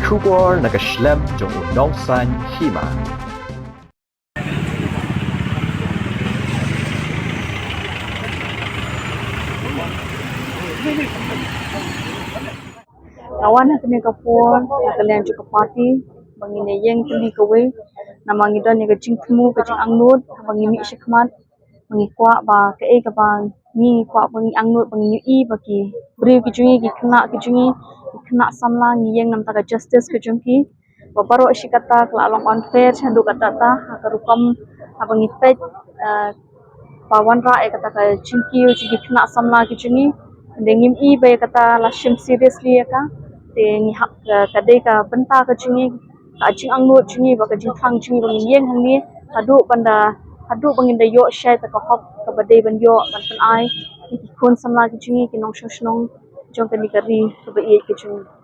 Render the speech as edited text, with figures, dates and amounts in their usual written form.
Kubor nakaslem jong unongsan hima. Kawan kini kapur, kalian cukup parti, bangine yang kini kawe, nama ngidon yang kecing temu, kecing angnut, bangine isyakmat, bangi kuak ba ke ka bang ni kuak bangi angnut bangi i bagi beri kejungi ki kena samla ni yang nam taka justice kejungki babaro isyikata kala along unfair chandu kata ta akarukam abangi pet pawan ra kata ka cingki kena samla kejungi dengim i ba kata lashim seriously ka te ni hak kadai ka benta kejungi ajing angnut jungi ba kejing thang jungi bangi yang hangni hadu bangin da yo shai ta ka hok ka badai ban yo ban ai ki kun samla ki jungi ki nong shong jong ka ni kari ka ba ye ki jungi